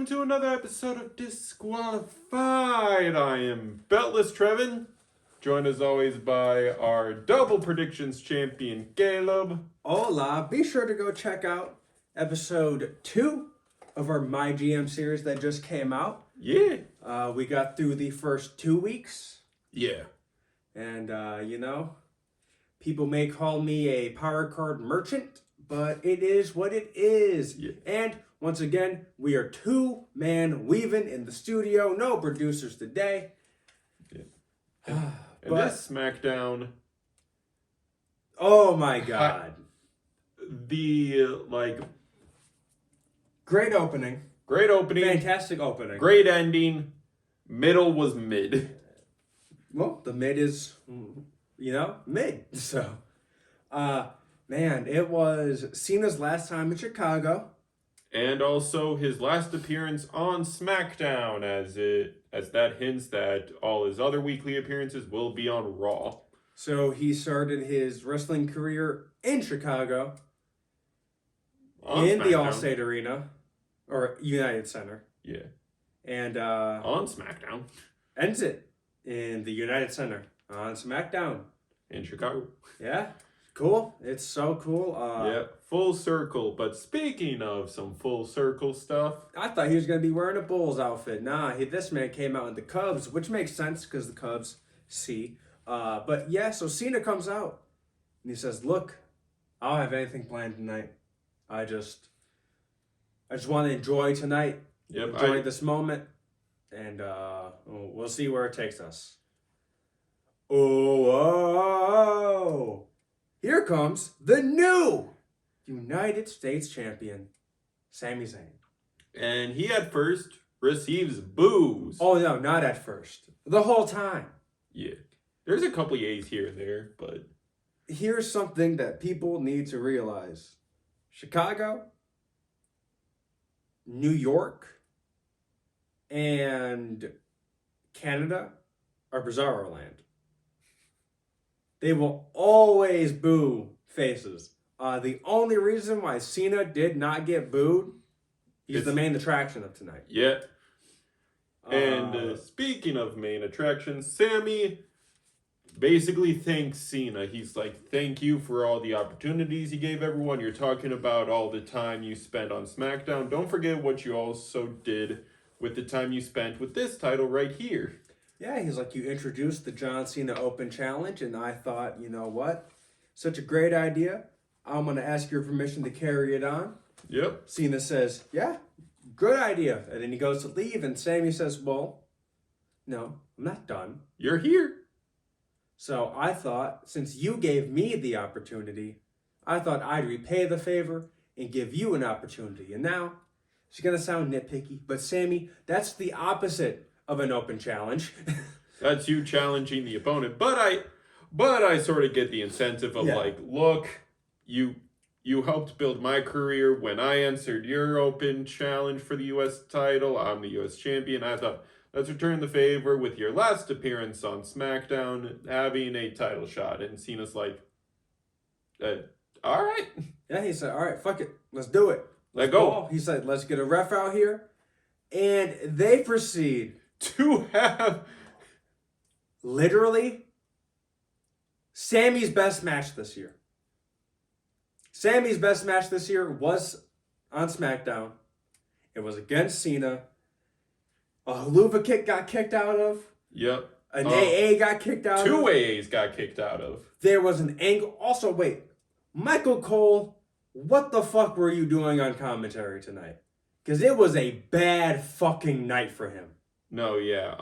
welcome to another episode of Disqualified. I am Beltless Trevyn, joined as always by our double predictions champion, Kaleb. Hola, be sure to go check out episode 2 of our My GM series that just came out. Yeah. We got through the first 2 weeks. Yeah. And, people may call me a power card merchant, but it is what it is. Yeah. And once again, we are two-man weaving in the studio. No producers today. Yeah. And this Smackdown. Oh my God. Great opening. Great opening. Fantastic opening. Great ending. Middle was mid. Well, the mid is, mid. So, man, it was Cena's last time in Chicago. And also his last appearance on Smackdown, as that hints that all his other weekly appearances will be on Raw. So he started his wrestling career in Chicago, On in the SmackDown. Allstate Arena, or United Center. Yeah. And On SmackDown. ends it in the United Center on SmackDown. In Chicago. Yeah, cool. It's so cool. Yeah, full circle. But speaking of some full circle stuff. I thought he was going to be wearing a Bulls outfit. Nah, this man came out in the Cubs, which makes sense because the Cubs see. But yeah, so Cena comes out and he says, "Look, I don't have anything planned tonight. I just want to enjoy tonight. Yep, Enjoy this moment, and we'll see where it takes us." Oh, here comes the new United States champion, Sami Zayn. And he at first receives boos. Oh no, not at first. The whole time. Yeah. There's a couple yays here and there, but Here's something that people need to realize. Chicago, New York, and Canada are bizarro land. They will always boo faces. The only reason why Cena did not get booed, he's the main attraction of tonight. yeah. And speaking of main attractions, Sammy basically thanks Cena. He's like, thank you for all the opportunities you gave everyone. You're talking about all the time you spent on SmackDown. Don't forget what you also did with the time you spent with this title right here. Yeah, he's like, you introduced the John Cena Open Challenge, and I thought, you know what? Such a great idea. I'm going to ask your permission to carry it on. Yep. Cena says, yeah, good idea. And then he goes to leave, and Sammy says, well, no, I'm not done. You're here. So I thought, since you gave me the opportunity, I thought I'd repay the favor and give you an opportunity. And now, it's going to sound nitpicky, but Sammy, that's the opposite of an open challenge. That's you challenging the opponent. But I sort of get the incentive of look, you helped build my career when I answered your open challenge for the U.S. title. I'm the U.S. champion. I thought, let's return the favor with your last appearance on SmackDown, having a title shot. And Cena's like, all right. Yeah, he said, all right, fuck it. Let's do it. Let's go. He said, let's get a ref out here. And they proceed to have literally Sammy's best match this year. Sammy's best match this year was on SmackDown. It was against Cena. A haluva kick got kicked out of. Yep. An AA got kicked out of. 2 AAs got kicked out of. There was an angle. Also, wait. Michael Cole, what the fuck were you doing on commentary tonight? Because it was a bad fucking night for him. No, yeah.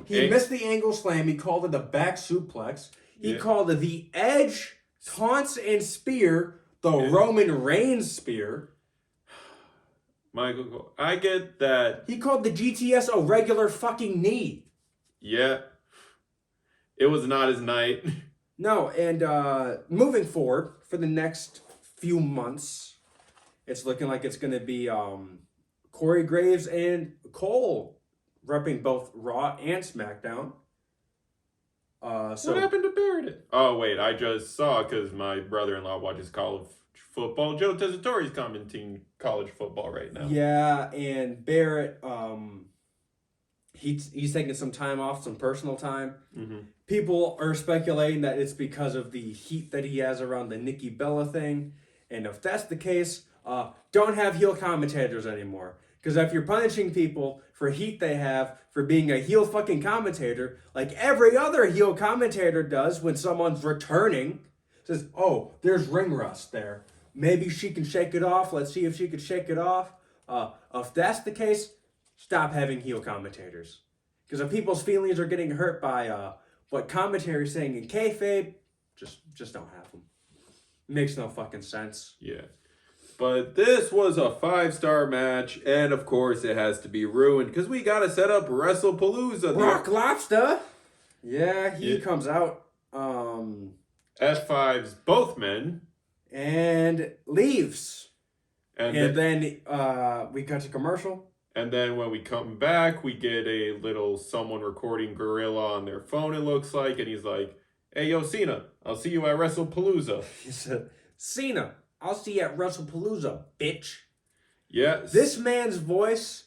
He missed the angle slam. He called it a back suplex. He called it the Edge taunts and spear, the Roman Reigns spear. Michael, I get that. He called the GTS a regular fucking knee. Yeah. It was not his night. No, and moving forward for the next few months, it's looking like it's going to be Corey Graves and Cole repping both Raw and SmackDown. What happened to Barrett? Oh, wait, I just saw because my brother-in-law watches Call of football. Joe Tessitore's commenting college football right now. Yeah, and Barrett, he's taking some time off, some personal time. Mm-hmm. People are speculating that it's because of the heat that he has around the Nikki Bella thing. And if that's the case, don't have heel commentators anymore. Because if you're punishing people for heat they have for being a heel fucking commentator, like every other heel commentator does when someone's returning, says, oh, there's ring rust there. Maybe she can shake it off. Let's see if she could shake it off. If that's the case, stop having heel commentators. Because if people's feelings are getting hurt by what commentary is saying in kayfabe, just don't have them. It makes no fucking sense. Yeah. But this was a 5-star match, and of course it has to be ruined because we gotta set up WrestlePalooza. Brock Lobster. Yeah, he comes out. F5's both men. And leaves. And then we cut to commercial. And then when we come back, we get a little someone recording Gorilla on their phone, it looks like, and he's like, hey, yo, Cena, I'll see you at WrestlePalooza. He said, Cena, I'll see you at WrestlePalooza, bitch. Yes. This man's voice,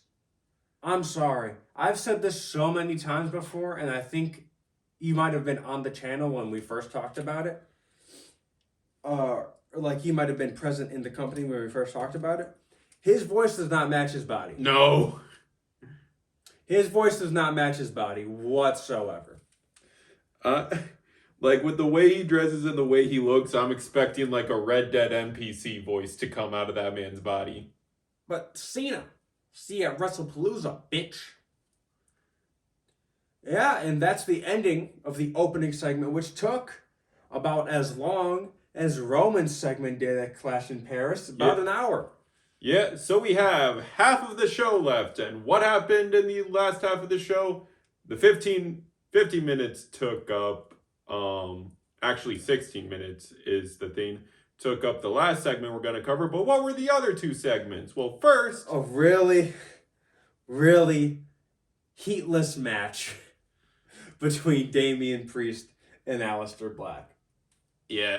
I'm sorry. I've said this so many times before, and I think you might have been on the channel when we first talked about it. Like you might have been present in the company when we first talked about it. His voice does not match his body. No. His voice does not match his body whatsoever. Like with the way he dresses and the way he looks, I'm expecting like a Red Dead NPC voice to come out of that man's body. But Cena, see you at WrestlePalooza, bitch. Yeah, and that's the ending of the opening segment, which took about as long as Roman's segment did at Clash in Paris, about an hour. Yeah, so we have half of the show left, and what happened in the last half of the show? The 50 minutes took up, actually 16 minutes is the thing, took up the last segment we're going to cover, but what were the other two segments? Well, first... A really, really heatless match between Damian Priest and Aleister Black. Yeah.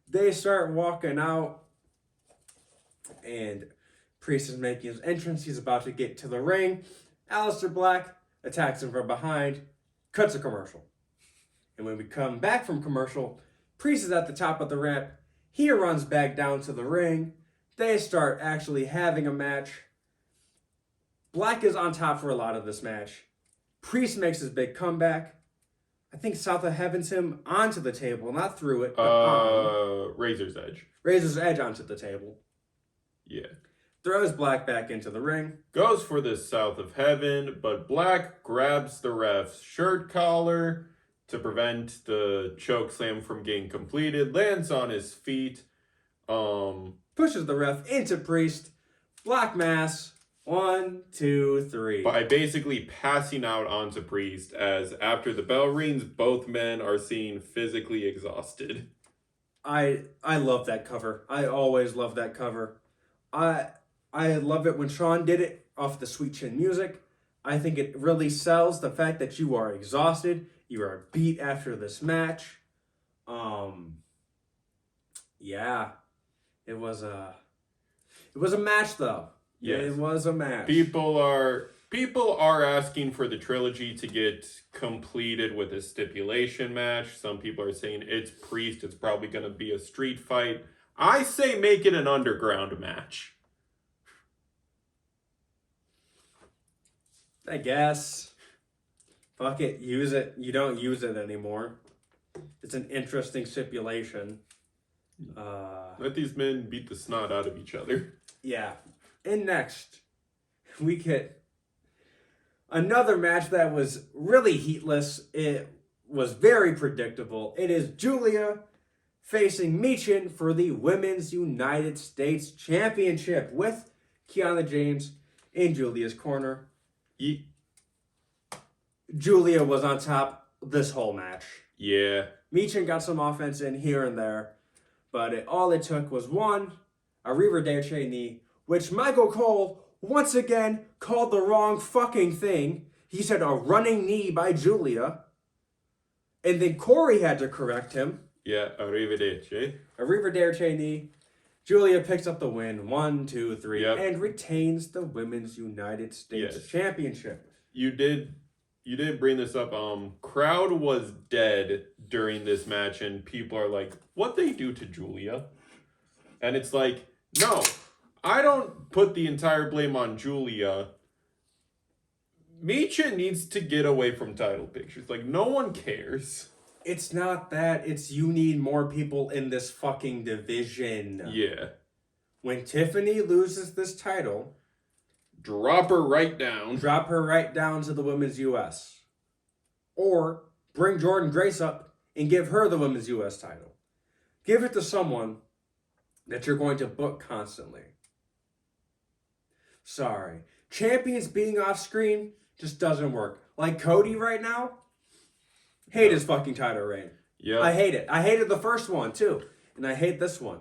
They start walking out, and Priest is making his entrance. He's about to get to the ring. Aleister Black attacks him from behind, cuts a commercial. And when we come back from commercial, Priest is at the top of the ramp. He runs back down to the ring. They start actually having a match. Black is on top for a lot of this match. Priest makes his big comeback. I think South of Heaven's him onto the table, not through it, but on. Razor's Edge. Razor's Edge onto the table. Yeah. Throws Black back into the ring. Goes for the South of Heaven, but Black grabs the ref's shirt collar to prevent the choke slam from getting completed. Lands on his feet. Pushes the ref into Priest. Black mass. 1, 2, 3. By basically passing out onto Priest, as after the bell rings, both men are seen physically exhausted. I love that cover. I always love that cover. I love it when Sean did it off the Sweet Chin music. I think it really sells the fact that you are exhausted. You are beat after this match. Yeah. It was a match though. Yes. It was a match. People are asking for the trilogy to get completed with a stipulation match. Some people are saying it's Priest. It's probably going to be a street fight. I say make it an underground match. I guess. Fuck it. Use it. You don't use it anymore. It's an interesting stipulation. Let these men beat the snot out of each other. Yeah. And next, we get another match that was really heatless. It was very predictable. It is Julia facing Michin for the Women's United States Championship with Kiana James in Julia's corner. Julia was on top this whole match. Yeah. Michin got some offense in here and there, but all it took was one, a Riverdale knee, which Michael Cole once again called the wrong fucking thing. He said a running knee by Julia. And then Corey had to correct him Yeah, arrivederci. Arrivederci. Julia picks up the win, 1, 2, 3, Yep. and retains the Women's United States Yes. Championship. You did bring this up. Crowd was dead during this match, and people are like, "What they do to Julia?" And it's like, no, I don't put the entire blame on Julia. Micha needs to get away from title pictures. Like, no one cares. It's not that. It's you need more people in this fucking division. Yeah. When Tiffany loses this title, Drop her right down. drop her right down to the Women's US. Or bring Jordan Grace up and give her the Women's US title. Give it to someone that you're going to book constantly. Sorry. Champions being off screen just doesn't work. Like Cody right now, hate his fucking title reign. Yeah. I hate it. I hated the first one too. And I hate this one.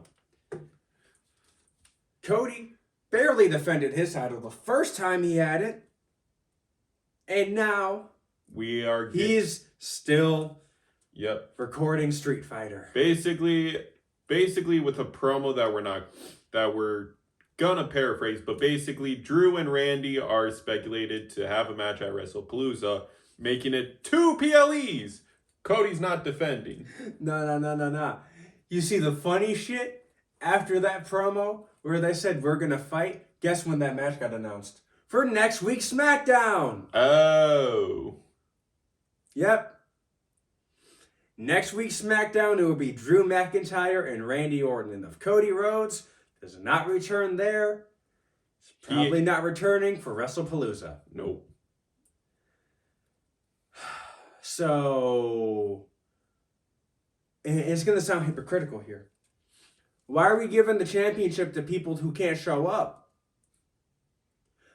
Cody barely defended his title the first time he had it. And now he's still recording Street Fighter. Basically with a promo that we're gonna paraphrase, but basically Drew and Randy are speculated to have a match at WrestlePalooza, making it 2 PLEs. Cody's not defending. No. You see the funny shit after that promo where they said we're gonna fight? Guess when that match got announced? For next week's Smackdown. Oh. Yep. Next week's Smackdown, it will be Drew McIntyre and Randy Orton. And if Cody Rhodes does not return there, he's probably not returning for WrestlePalooza. Nope. So, it's going to sound hypocritical here. Why are we giving the championship to people who can't show up?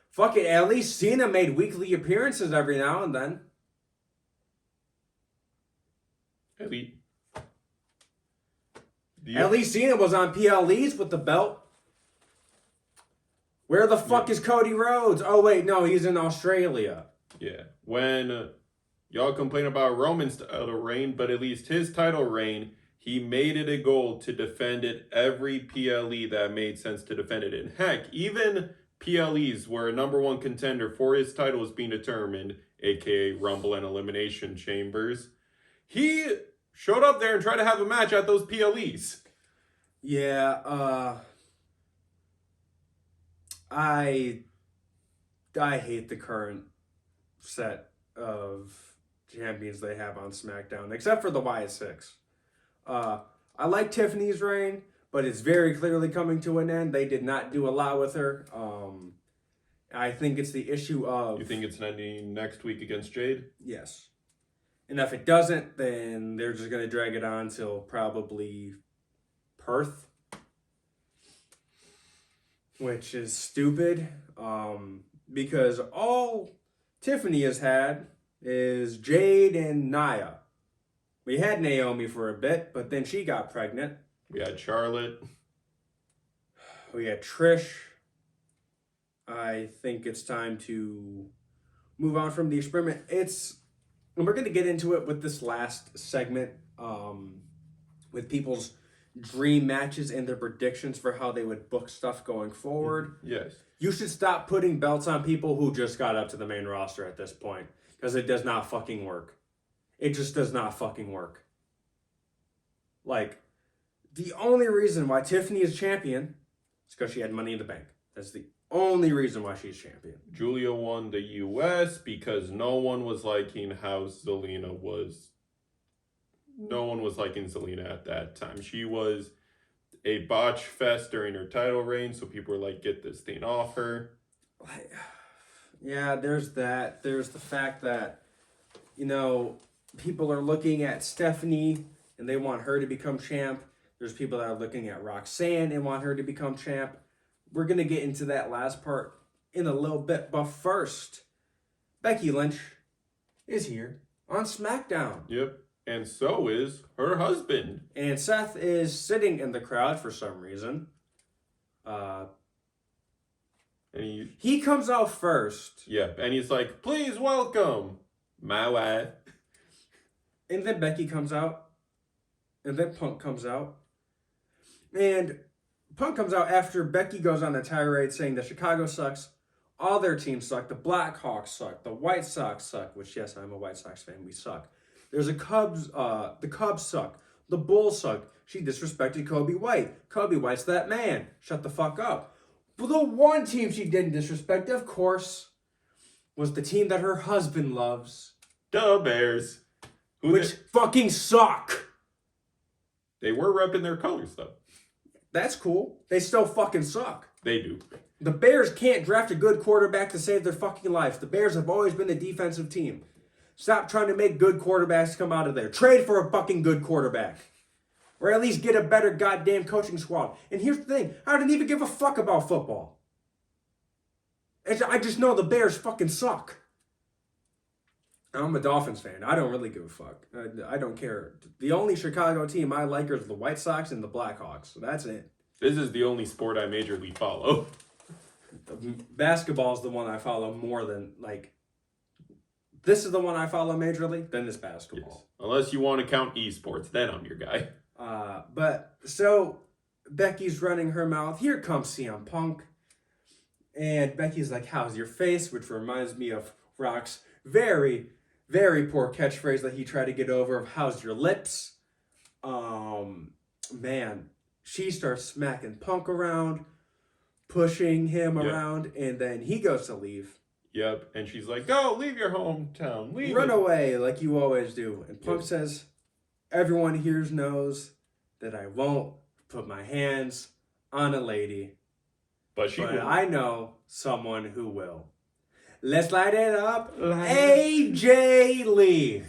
Fuck it, at least Cena made weekly appearances every now and then. At least Cena was on PLEs with the belt. Where the fuck is Cody Rhodes? Oh, wait, no, he's in Australia. Yeah. When y'all complain about Roman's title reign, but at least his title reign, he made it a goal to defend it every PLE that made sense to defend it in. Heck, even PLEs where a number one contender for his title was being determined, aka Rumble and Elimination Chambers, he showed up there and tried to have a match at those PLEs. Yeah, I hate the current set of champions they have on SmackDown, except for the Wyatt Six. I like Tiffany's reign, but it's very clearly coming to an end. They did not do a lot with her. I think it's the issue of... You think it's ending next week against Jade? Yes. And if it doesn't, then they're just going to drag it on till probably Perth, which is stupid, because all Tiffany has had is Jade and Nia. We had Naomi for a bit, but then she got pregnant. We had Charlotte. We had Trish. I think it's time to move on from the experiment. And we're going to get into it with this last segment, with people's dream matches and their predictions for how they would book stuff going forward. Yes. You should stop putting belts on people who just got up to the main roster at this point, because it does not fucking work. It just does not fucking work. Like, the only reason why Tiffany is champion is because she had Money in the Bank. That's the only reason why she's champion. Julia won the US because no one was liking how Zelina was. No one was liking Zelina at that time. She was a botch fest during her title reign, so people were like, get this thing off her. Yeah, there's that. There's the fact that, people are looking at Stephanie and they want her to become champ. There's people that are looking at Roxanne and want her to become champ. We're going to get into that last part in a little bit. But first, Becky Lynch is here on SmackDown. Yep. And so is her husband. And Seth is sitting in the crowd for some reason. And he comes out first. Yep. And he's like, please welcome my wife. And then Becky comes out. And then Punk comes out. And Punk comes out after Becky goes on a tirade saying that Chicago sucks. All their teams suck. The Blackhawks suck. The White Sox suck. Which, yes, I'm a White Sox fan. We suck. There's a Cubs. The Cubs suck. The Bulls suck. She disrespected Kobe White. Kobe White's that man. Shut the fuck up. But the one team she didn't disrespect, of course, was the team that her husband loves. The Bears. Which fucking suck. They were repping their colors, though. That's cool. They still fucking suck. They do. The Bears can't draft a good quarterback to save their fucking lives. The Bears have always been the defensive team. Stop trying to make good quarterbacks come out of there. Trade for a fucking good quarterback. Or at least get a better goddamn coaching squad. And here's the thing. I didn't even give a fuck about football. I just know the Bears fucking suck. I'm a Dolphins fan. I don't really give a fuck. I don't care. The only Chicago team I like are the White Sox and the Blackhawks. So that's it. This is the only sport I majorly follow. Basketball is the one I follow more than, like... This is the one I follow majorly, then it's basketball. Yes. Unless you want to count esports, then I'm your guy. But, so, Becky's running her mouth. Here comes CM Punk. And Becky's like, how's your face? Which reminds me of Rock's very, very poor catchphrase that he tried to get over of how's your lips? Man, she starts smacking Punk around, pushing him around, and then he goes to leave. Yep, and she's like, go, leave your hometown, Run away like you always do. And Punk says, everyone here knows that I won't put my hands on a lady. But I know someone who will. Let's light it up. AJ Lee,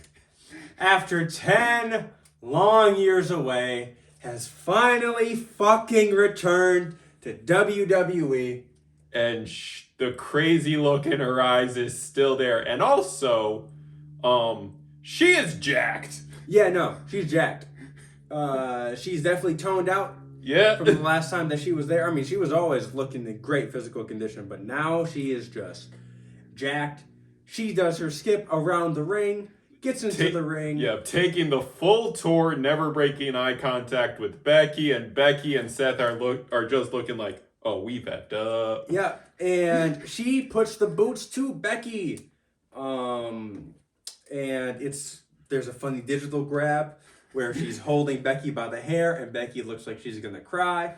after 10 long years away, has finally fucking returned to WWE. And the crazy look in her eyes is still there. And also, she is jacked. Yeah, no, she's jacked. She's definitely toned out. Yeah. From the last time that she was there. I mean, she was always looking in great physical condition, but now she is just jacked. She does her skip around the ring, gets into the ring. Yeah, taking the full tour, never breaking eye contact with Becky, and Seth are just looking like, oh, we bet. Yeah, and she puts the boots to Becky. And there's a funny digital grab where she's holding Becky by the hair, and Becky looks like she's gonna cry.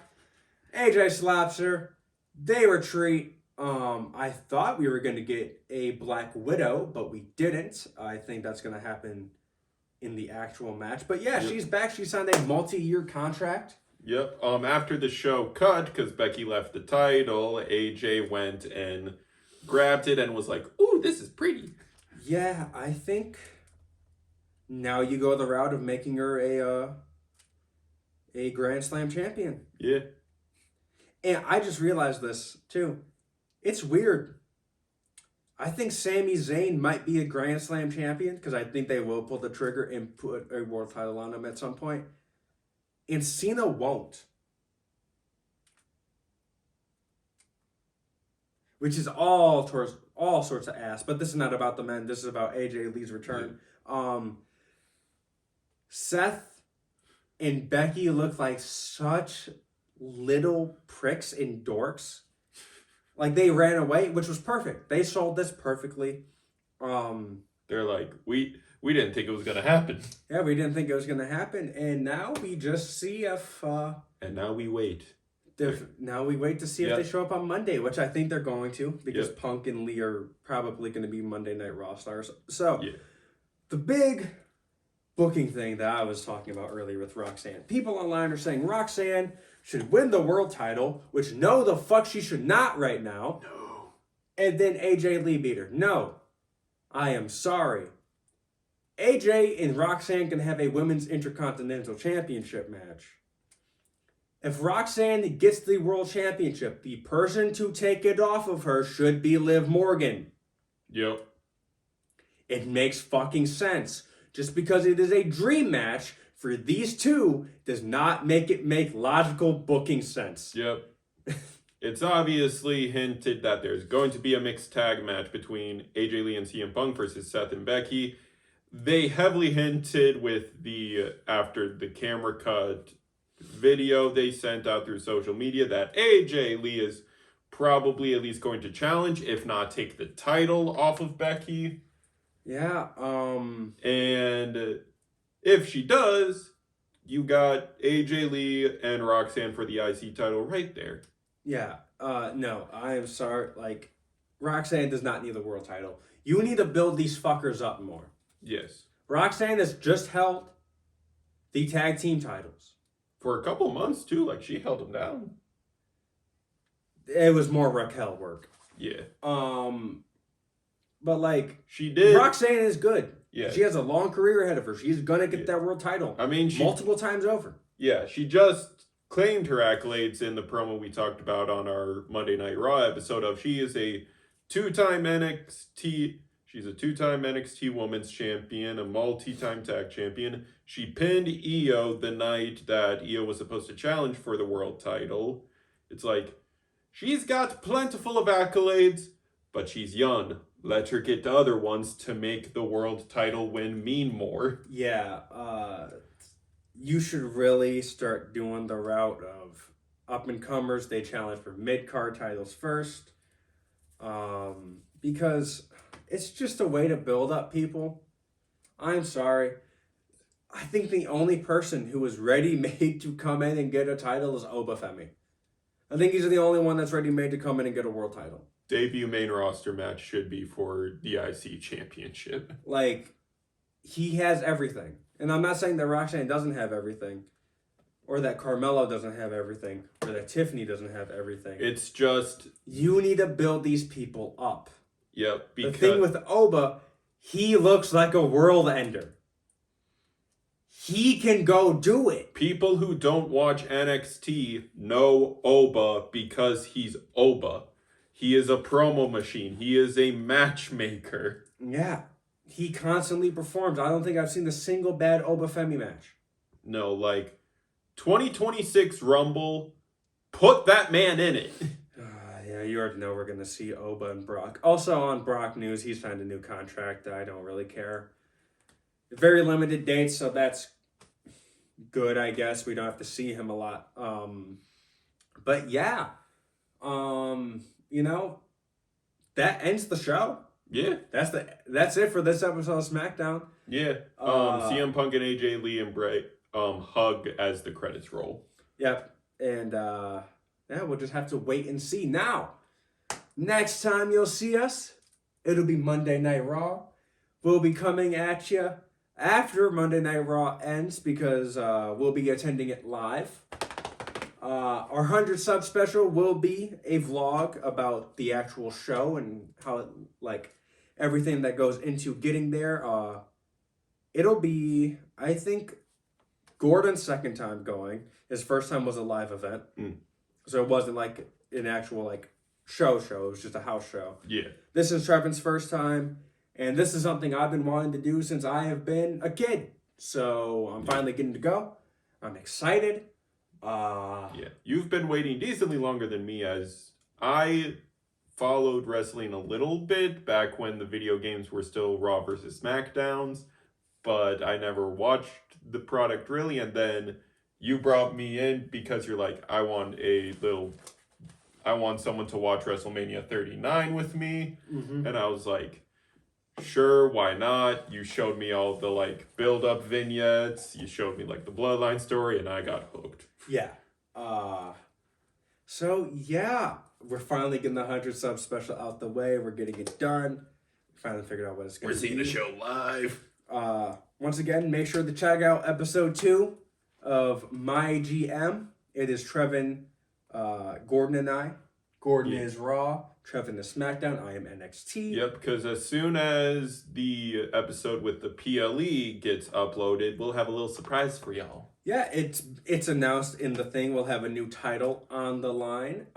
AJ slaps her. They retreat. I thought we were gonna get a Black Widow, but we didn't. I think that's gonna happen in the actual match. But yeah, she's back. She signed a multi-year contract. Yep. After the show cut, because Becky left the title, AJ went and grabbed it and was like, ooh, this is pretty. Yeah, I think now you go the route of making her a Grand Slam champion. Yeah. And I just realized this, too. It's weird. I think Sami Zayn might be a Grand Slam champion, because I think they will pull the trigger and put a world title on him at some point. And Cena won't. Which is all sorts of ass. But this is not about the men. This is about AJ Lee's return. Yeah. Seth and Becky look like such little pricks and dorks. Like, they ran away, which was perfect. They sold this perfectly. They're like, we didn't think it was going to happen. Yeah, we didn't think it was going to happen. And now we just see if... and now we wait. Now we wait to see if they show up on Monday, which I think they're going to, because Punk and Lee are probably going to be Monday Night Raw stars. So, the big booking thing that I was talking about earlier with Roxanne. People online are saying Roxanne should win the world title, which no, the fuck she should not right now. No. And then AJ Lee beat her. No. I am sorry. AJ and Roxanne can have a women's intercontinental championship match. If Roxanne gets the world championship, the person to take it off of her should be Liv Morgan. Yep. It makes fucking sense. Just because it is a dream match for these two does not make it make logical booking sense. Yep. It's obviously hinted that there's going to be a mixed tag match between AJ Lee and CM Punk versus Seth and Becky. they heavily hinted with the after the camera cut video they sent out through social media that AJ Lee is probably at least going to challenge, if not take the title off of Becky. Yeah. And if she does, you got AJ Lee and Roxanne for the IC title right there. Yeah. No, I am sorry. Like, Roxanne does not need the world title. You need to build these fuckers up more. Yes. Roxanne has just held the tag team titles. For a couple months, too. Like, she held them down. It was more Raquel work. Yeah. But, like... She did. Roxanne is good. Yeah. She has a long career ahead of her. She's going to get that world title. I mean, multiple times over. Yeah, she just claimed her accolades in the promo we talked about on our Monday Night Raw episode of she is a two-time NXT... She's a two-time NXT Women's Champion, a multi-time tag champion. She pinned Io the night that Io was supposed to challenge for the world title. It's like, she's got plentiful of accolades, but she's young. Let her get the other ones to make the world title win mean more. Yeah, you should really start doing the route of up-and-comers. They challenge for mid-card titles first. Because... it's just a way to build up people. I'm sorry. I think the only person who is ready-made to come in and get a title is Obafemi. I think he's the only one that's ready-made to come in and get a world title. Debut main roster match should be for the IC championship. Like, he has everything. And I'm not saying that Roxanne doesn't have everything. Or that Carmelo doesn't have everything. Or that Tiffany doesn't have everything. It's just... you need to build these people up. Yep, because... the thing with Oba, he looks like a world ender. He can go do it. People who don't watch NXT know Oba because he's Oba. He is a promo machine. He is a matchmaker. Yeah. He constantly performs. I don't think I've seen a single bad Obafemi match. No, like, 2026 Rumble, put that man in it. Yeah, you already know we're going to see Oba and Brock. Also on Brock news, he's signed a new contract. I don't really care. Very limited dates, so that's good, I guess. We don't have to see him a lot. But yeah, you know, that ends the show. Yeah. That's it for this episode of Smackdown. Yeah. CM Punk and AJ Lee and Bray hug as the credits roll. Yep. And yeah, we'll just have to wait and see. Now, next time you'll see us, it'll be Monday Night Raw. We'll be coming at you after Monday Night Raw ends because we'll be attending it live. Our 100 sub special will be a vlog about the actual show and how, like, everything that goes into getting there. It'll be, I think, Gordon's second time going. His first time was a live event. So it wasn't like an actual like show. It was just a house show. Yeah. This is Trevyn's first time. And this is something I've been wanting to do since I have been a kid. So I'm finally getting to go. I'm excited. Yeah. You've been waiting decently longer than me as I followed wrestling a little bit back when the video games were still Raw versus Smackdowns. But I never watched the product really. And then... you brought me in because you're like, I want someone to watch WrestleMania 39 with me. Mm-hmm. And I was like, sure, why not? You showed me all the like build-up vignettes. You showed me like the Bloodline story and I got hooked. Yeah. So yeah, we're finally getting the 100 sub special out the way. We're getting it done. We finally figured out what it's going to be. We're seeing the show live. Once again, make sure to check out episode 2 of My GM. It is Trevyn, Gordon, and I. Gordon is Raw. Trevyn is SmackDown. I am NXT. Yep, because as soon as the episode with the PLE gets uploaded, we'll have a little surprise for y'all. Yeah, it's announced in the thing. We'll have a new title on the line.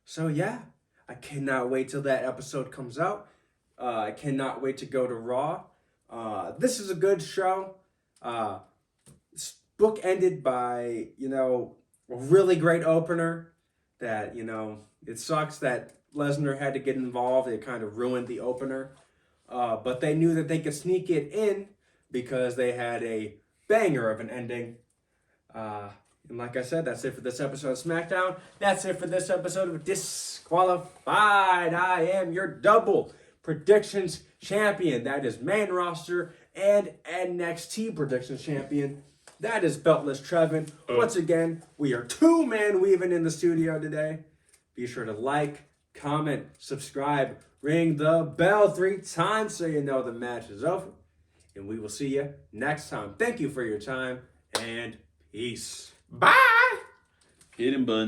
So yeah, I cannot wait till that episode comes out. I cannot wait to go to Raw. This is a good show. Book ended by, a really great opener that, it sucks that Lesnar had to get involved. It kind of ruined the opener. but they knew that they could sneak it in because they had a banger of an ending. And like I said, that's it for this episode of Smackdown. That's it for this episode of Disqualified. I am your double predictions champion. That is main roster and NXT predictions champion. That is Beltless Trevyn. Once again, we are two-man weaving in the studio today. Be sure to like, comment, subscribe, ring the bell 3 times so you know the match is over. And we will see you next time. Thank you for your time, and peace. Bye. Hit him, bun.